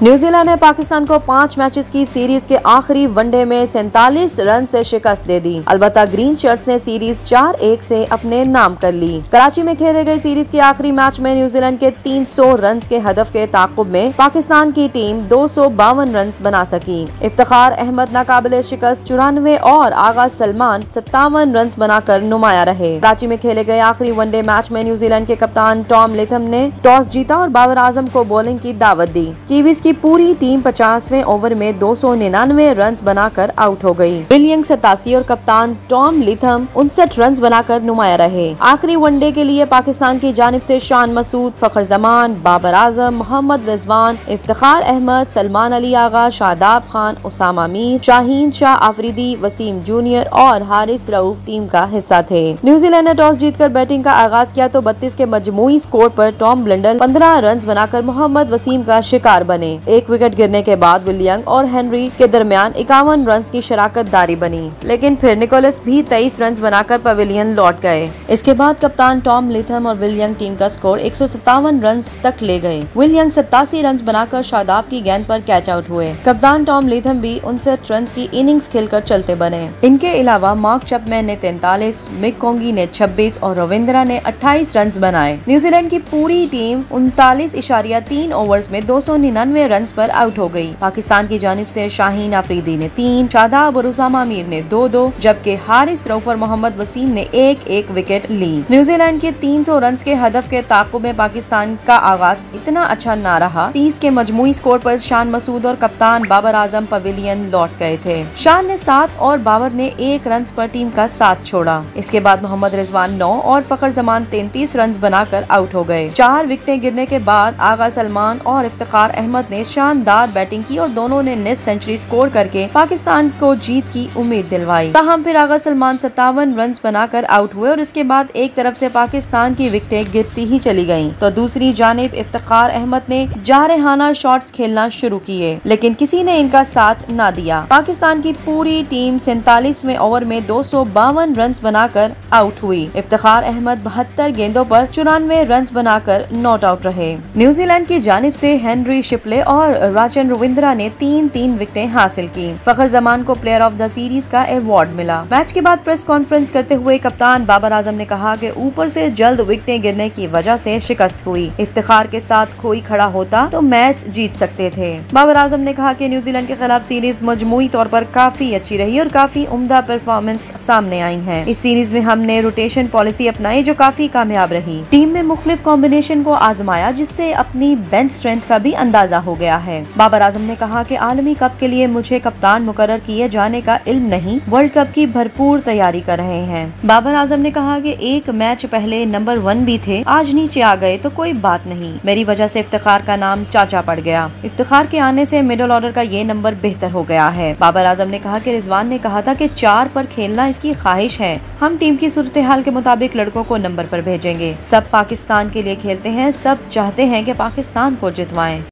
New Zealand ने पाकिस्तान को 5 matches की सीरीज के आखिरी वनडे में 47 रन से शिकस्त दे दी। अलबत्ता ग्रीन शर्ट्स ने सीरीज 4-1 से अपने नाम कर ली। कराची में खेले गए सीरीज के आखिरी मैच में न्यूजीलैंड के 300 रन के हदफ के ताक़ुब में पाकिस्तान की टीम 252 रन बना सकी। इफ्तिखार अहमद नाकाबिले शिकस्त 94 और आगा सलमान 57 रन बनाकर नुमाया रहे। कराची में खेले गए आखिरी वनडे मैच में न्यूजीलैंड के कप्तान टॉम लिथम ने टॉस जीता और बाबर आजम को बॉलिंग की दावत दी। कीवीज की पूरी टीम 50वें ओवर में 299 रन बनाकर आउट हो गई। विलियम 87 और कप्तान टॉम लिथम 59 रन बनाकर नुमाया रहे। आखिरी वनडे के लिए पाकिस्तान की जानिब से शान मसूद, फखर जमान, बाबर आजम, मोहम्मद रिजवान, इफ्तिखार अहमद, सलमान अली आगा, शादाब खान, उसामा मीर, शाहीन शाह आफरीदी, वसीम जूनियर और हारिस रऊफ टीम का हिस्सा थे। न्यूजीलैंड ने टॉस जीतकर बैटिंग का आगाज किया तो 32 के मजमूई स्कोर पर टॉम ब्लिंडल 15 रन बनाकर मोहम्मद वसीम का शिकार बने। एक विकेट गिरने के बाद विलियम और हेनरी के दरमियान 51 रन की शराकत दारी बनी, लेकिन फिर निकोलस भी 23 रन बनाकर पवेलियन लौट गए। इसके बाद कप्तान टॉम लिथम और विलियम टीम का स्कोर 157 रन तक ले गए। विलियम 87 रन बनाकर शादाब की गेंद पर कैच आउट हुए। कप्तान टॉम लिथम भी 59 रन की इनिंग्स खेलकर चलते बने। इनके अलावा मार्क चैपमैन ने 43, मिक कोंगी ने 26 और रविंद्रा ने 28 रन बनाए। न्यूजीलैंड की पूरी टीम 39.3 ओवर्स में 299 रन पर आउट हो गई। पाकिस्तान की जानिब से शाहीन आफरीदी ने 3, शादाब और उसामा मीर ने 2-2, जबकि हारिस रऊफ और मोहम्मद वसीम ने 1-1 विकेट ली। न्यूजीलैंड के 300 रन के हदफ के ताक़ुब में पाकिस्तान का आगाज इतना अच्छा न रहा। 30 के मजमूई स्कोर पर शान मसूद और कप्तान बाबर आजम पवेलियन लौट गए थे। शान ने 7 और बाबर ने 1 रन पर टीम का साथ छोड़ा। इसके बाद मोहम्मद रिजवान 9 और फखर जमान 33 रन बनाकर आउट हो गए। 4 विकेटें गिरने के बाद आगा सलमान और इफ्तिखार अहमद ने शानदार बैटिंग की और दोनों ने नेट सेंचुरी स्कोर करके पाकिस्तान को जीत की उम्मीद दिलवाई। ताहम फिर आगा सलमान 57 रन बनाकर आउट हुए और इसके बाद एक तरफ से पाकिस्तान की विकेटें गिरती ही चली गयीं, तो दूसरी जानिब इफ्तिखार अहमद ने जारहाना शॉट्स खेलना शुरू किए, लेकिन किसी ने इनका साथ न दिया। पाकिस्तान की पूरी टीम 47वें ओवर में 252 रन बनाकर आउट हुई। इफ्तिखार अहमद 72 गेंदों पर 94 रन बनाकर नॉट आउट रहे। न्यूजीलैंड की जानिब से हेनरी शिपले और राजन रविंद्रा ने 3-3 विकेटें हासिल की। फखर जमान को प्लेयर ऑफ द सीरीज का अवार्ड मिला। मैच के बाद प्रेस कॉन्फ्रेंस करते हुए कप्तान बाबर आजम ने कहा कि ऊपर से जल्द विकेटें गिरने की वजह से शिकस्त हुई। इफ्तिखार के साथ कोई खड़ा होता तो मैच जीत सकते थे। बाबर आजम ने कहा कि न्यूजीलैंड के खिलाफ सीरीज मजमूई तौर पर काफी अच्छी रही और काफी उम्दा परफॉर्मेंस सामने आई है। इस सीरीज में हमने रोटेशन पॉलिसी अपनाई जो काफी कामयाब रही। टीम में मुख्तलिफ कॉम्बिनेशन को आजमाया जिससे अपनी बेंच स्ट्रेंथ का भी अंदाजा हो गया है। बाबर आजम ने कहा कि आलमी कप के लिए मुझे कप्तान मुकर्रर किए जाने का इल्म नहीं, वर्ल्ड कप की भरपूर तैयारी कर रहे हैं। बाबर आजम ने कहा कि एक मैच पहले नंबर 1 भी थे, आज नीचे आ गए तो कोई बात नहीं, मेरी वजह से इफ्तिखार का नाम चाचा पड़ गया। इफ्तिखार के आने से मिडिल ऑर्डर का ये नंबर बेहतर हो गया है। बाबर आजम ने कहा कि रिजवान ने कहा था कि 4 पर खेलना इसकी ख्वाहिश है। हम टीम की सूरत हाल के मुताबिक लड़कों को नंबर पर भेजेंगे। सब पाकिस्तान के लिए खेलते हैं, सब चाहते हैं कि पाकिस्तान को जितवाएं।